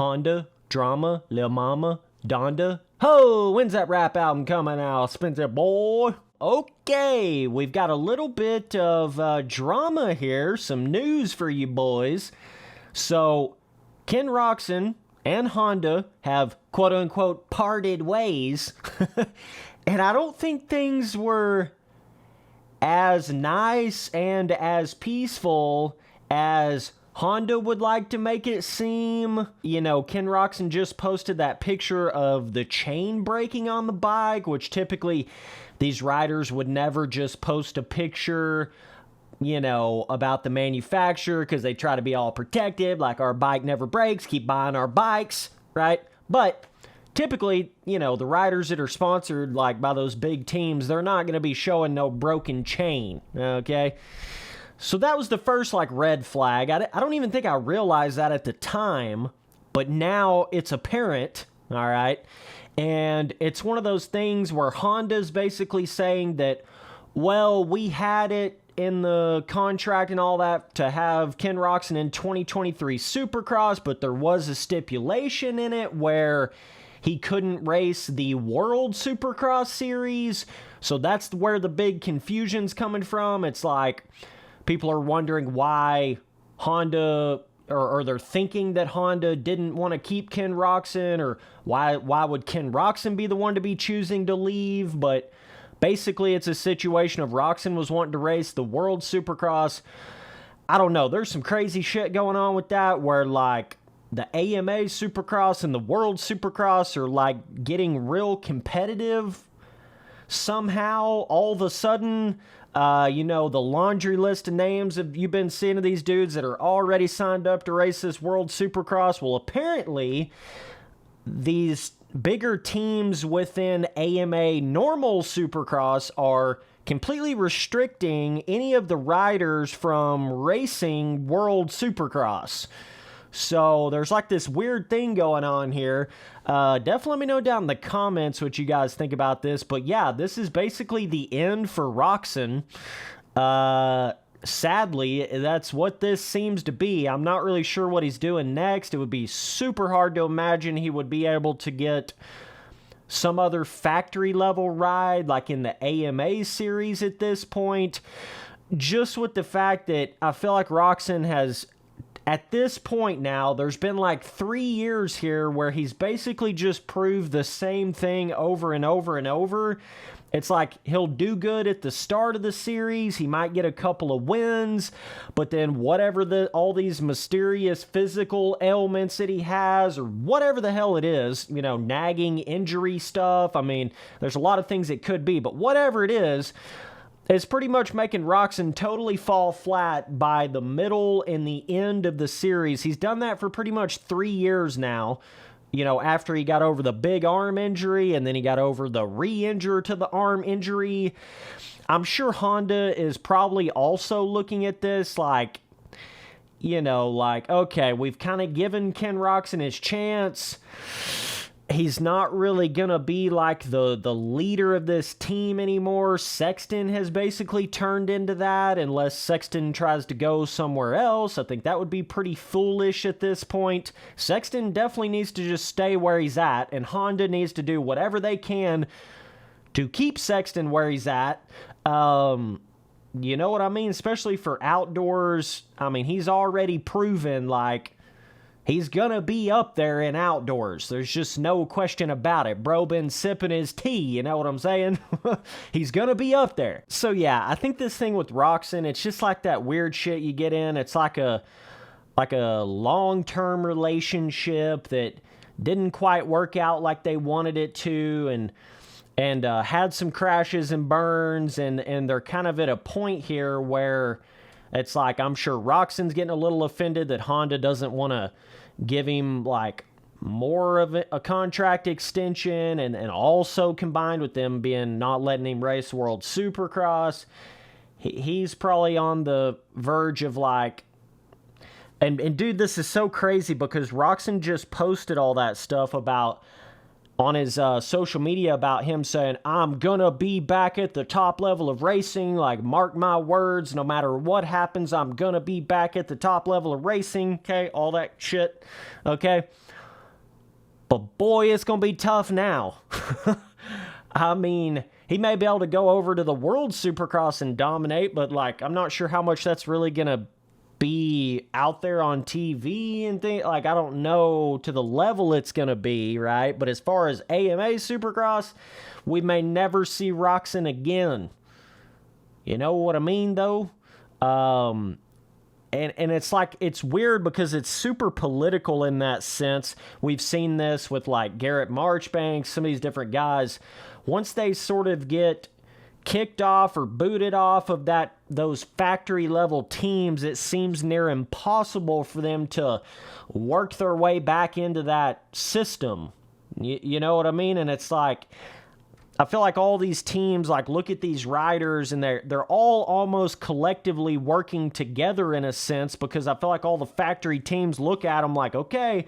Honda, Drama, Lil Mama, Donda. Ho, when's that rap album coming out, Spencer boy? Okay, we've got a little bit of drama here, some news for you boys. So, Ken Roczen and Honda have quote-unquote parted ways. And I don't think things were as nice and as peaceful as Honda would like to make it seem. You know, Ken Roczen just posted that picture of the chain breaking on the bike, which typically these riders would never just post a picture, you know, about the manufacturer because they try to be all protective, like our bike never breaks, keep buying our bikes, right? But typically, you know, the riders that are sponsored like by those big teams, they're not going to be showing no broken chain, okay? So that was the first, like, red flag. I don't even think I realized that at the time, but now it's apparent, all right? And it's one of those things where Honda's basically saying that, well, we had it in the contract and all that to have Ken Roczen in 2023 Supercross, but there was a stipulation in it where he couldn't race the World Supercross Series. So that's where the big confusion's coming from. It's like people are wondering why Honda, or they're thinking that Honda didn't want to keep Ken Roczen, or why would Ken Roczen be the one to be choosing to leave? But basically, it's a situation of Roczen was wanting to race the World Supercross. I don't know. There's some crazy shit going on with that where, like, the AMA Supercross and the World Supercross are, like, getting real competitive somehow. All of a sudden, you know, the laundry list of names have you been seeing of these dudes that are already signed up to race this World Supercross? Well, apparently, these bigger teams within AMA normal Supercross are completely restricting any of the riders from racing World Supercross. So there's like this weird thing going on here. Definitely let me know down in the comments what you guys think about this. But yeah, this is basically the end for Roczen. Sadly, that's what this seems to be. I'm not really sure what he's doing next. It would be super hard to imagine he would be able to get some other factory level ride like in the AMA series at this point. Just with the fact that I feel like Roczen has, at this point now, there's been like 3 years here where he's basically just proved the same thing over and over and over. It's like he'll do good at the start of the series. He might get a couple of wins, but then whatever all these mysterious physical ailments that he has, or whatever the hell it is, you know, nagging injury stuff. I mean, there's a lot of things it could be, but whatever it is, it's pretty much making Roczen totally fall flat by the middle and the end of the series. He's done that for pretty much 3 years now. You know, after he got over the big arm injury and then he got over the re-injure to the arm injury. I'm sure Honda is probably also looking at this like, you know, like, okay, we've kind of given Ken Roczen his chance. He's not really going to be like the leader of this team anymore. Sexton has basically turned into that unless Sexton tries to go somewhere else. I think that would be pretty foolish at this point. Sexton definitely needs to just stay where he's at, and Honda needs to do whatever they can to keep Sexton where he's at. You know what I mean? Especially for outdoors. I mean, he's already proven like he's gonna be up there in outdoors. There's just no question about it. Bro been sipping his tea, you know what I'm saying? He's gonna be up there. So yeah, I think this thing with Roczen, it's just like that weird shit you get in. It's like a long-term relationship that didn't quite work out like they wanted it to, and had some crashes and burns, and they're kind of at a point here where it's like, I'm sure Roczen's getting a little offended that Honda doesn't want to give him like more of a contract extension, and also combined with them being not letting him race World Supercross, he's probably on the verge of like, and dude, this is so crazy because Roczen just posted all that stuff about on his social media about him saying, I'm gonna be back at the top level of racing, like, mark my words, no matter what happens, I'm gonna be back at the top level of racing, okay, all that shit, okay? But boy, it's going to be tough now. I mean, he may be able to go over to the World Supercross and dominate, but, like, I'm not sure how much that's really going to be out there on TV and things. Like, I don't know to the level it's going to be, right? But as far as AMA Supercross, we may never see Roczen again. You know what I mean, though? And it's like, it's weird because it's super political in that sense. We've seen this with, like, Garrett Marchbanks, some of these different guys. Once they sort of get kicked off or booted off of those factory level teams, it seems near impossible for them to work their way back into that system. You know what I mean? And it's like, I feel like all these teams, like, look at these riders and they're all almost collectively working together in a sense, because I feel like all the factory teams look at them like, okay,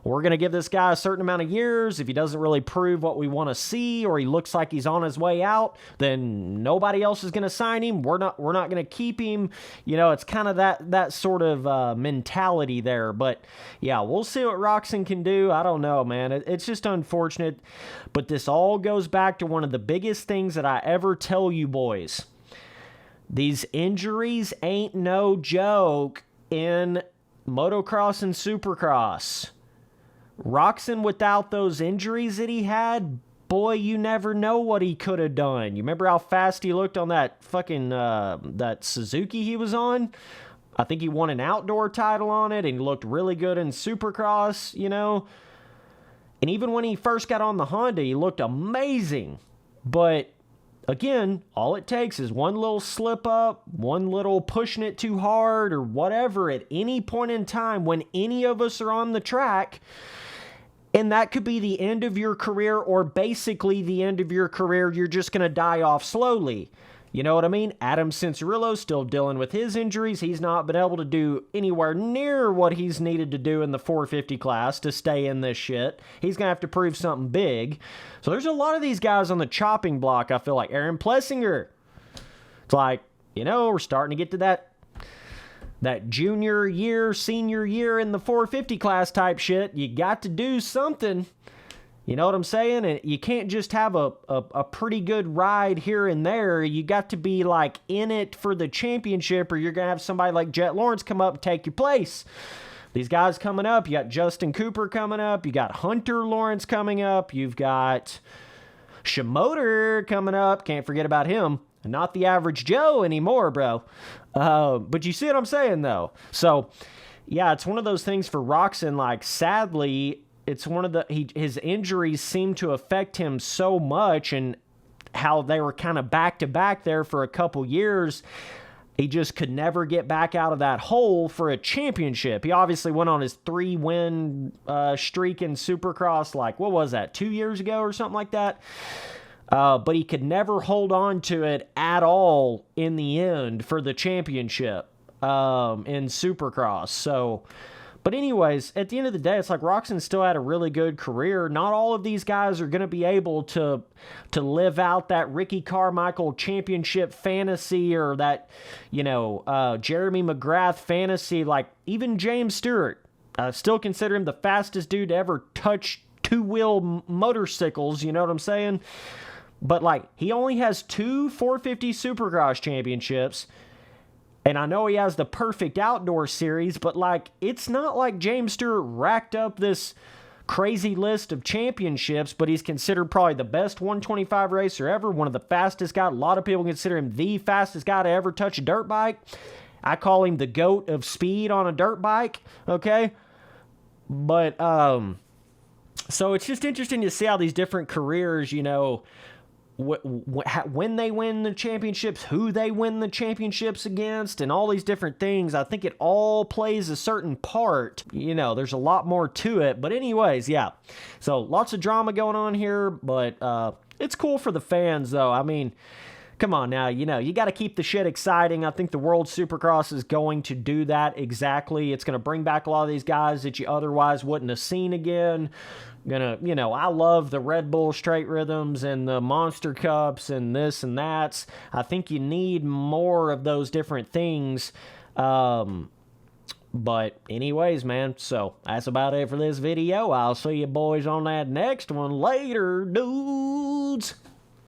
we're going to give this guy a certain amount of years. If he doesn't really prove what we want to see, or he looks like he's on his way out, then nobody else is going to sign him. We're not going to keep him. You know, it's kind of that sort of mentality there. But yeah, we'll see what Roczen can do. I don't know, man. It's just unfortunate. But this all goes back to one of the biggest things that I ever tell you boys. These injuries ain't no joke in motocross and supercross. Roczen, without those injuries that he had, boy, you never know what he could have done. You remember how fast he looked on that fucking, that Suzuki he was on? I think he won an outdoor title on it, and he looked really good in Supercross, you know? And even when he first got on the Honda, he looked amazing. But, again, all it takes is one little slip up, one little pushing it too hard, or whatever at any point in time when any of us are on the track. And that could be the end of your career, or basically the end of your career. You're just going to die off slowly. You know what I mean? Adam Cincerillo's still dealing with his injuries. He's not been able to do anywhere near what he's needed to do in the 450 class to stay in this shit. He's going to have to prove something big. So there's a lot of these guys on the chopping block, I feel like. Aaron Plessinger. It's like, you know, we're starting to get to that junior year, senior year in the 450 class type shit. You got to do something. You know what I'm saying? And you can't just have a pretty good ride here and there. You got to be, like, in it for the championship, or you're going to have somebody like Jet Lawrence come up and take your place. These guys coming up, you got Justin Cooper coming up, you got Hunter Lawrence coming up, you've got Shimoda coming up, can't forget about him. Not the average Joe anymore, bro. But you see what I'm saying, though? So, yeah, it's one of those things for Roczen, like, sadly, it's one of his injuries seem to affect him so much, and how they were kind of back-to-back there for a couple years. He just could never get back out of that hole for a championship. He obviously went on his 3-win streak in Supercross, like, what was that, 2 years ago or something like that? But he could never hold on to it at all in the end for the championship in Supercross. So, but anyways, at the end of the day, it's like Roczen still had a really good career. Not all of these guys are going to be able to live out that Ricky Carmichael championship fantasy, or that, you know, Jeremy McGrath fantasy. Like, even James Stewart, I still consider him the fastest dude to ever touch two-wheel motorcycles, you know what I'm saying? But, like, he only has 2 450 Supercross championships. And I know he has the perfect outdoor series, but, like, it's not like James Stewart racked up this crazy list of championships, but he's considered probably the best 125 racer ever, one of the fastest guys. A lot of people consider him the fastest guy to ever touch a dirt bike. I call him the GOAT of speed on a dirt bike, okay? But, so it's just interesting to see how these different careers, you know, when they win the championships, who they win the championships against, and all these different things. I think it all plays a certain part. You know, there's a lot more to it. But anyways, yeah. So lots of drama going on here, but it's cool for the fans, though. I mean, come on now, you know, you got to keep the shit exciting. I think the World Supercross is going to do that exactly. It's going to bring back a lot of these guys that you otherwise wouldn't have seen again. You know, I love the Red Bull straight rhythms and the Monster Cups and this and that. I think you need more of those different things But anyways, man, so that's about it for this video. I'll see you boys on that next one later, dude.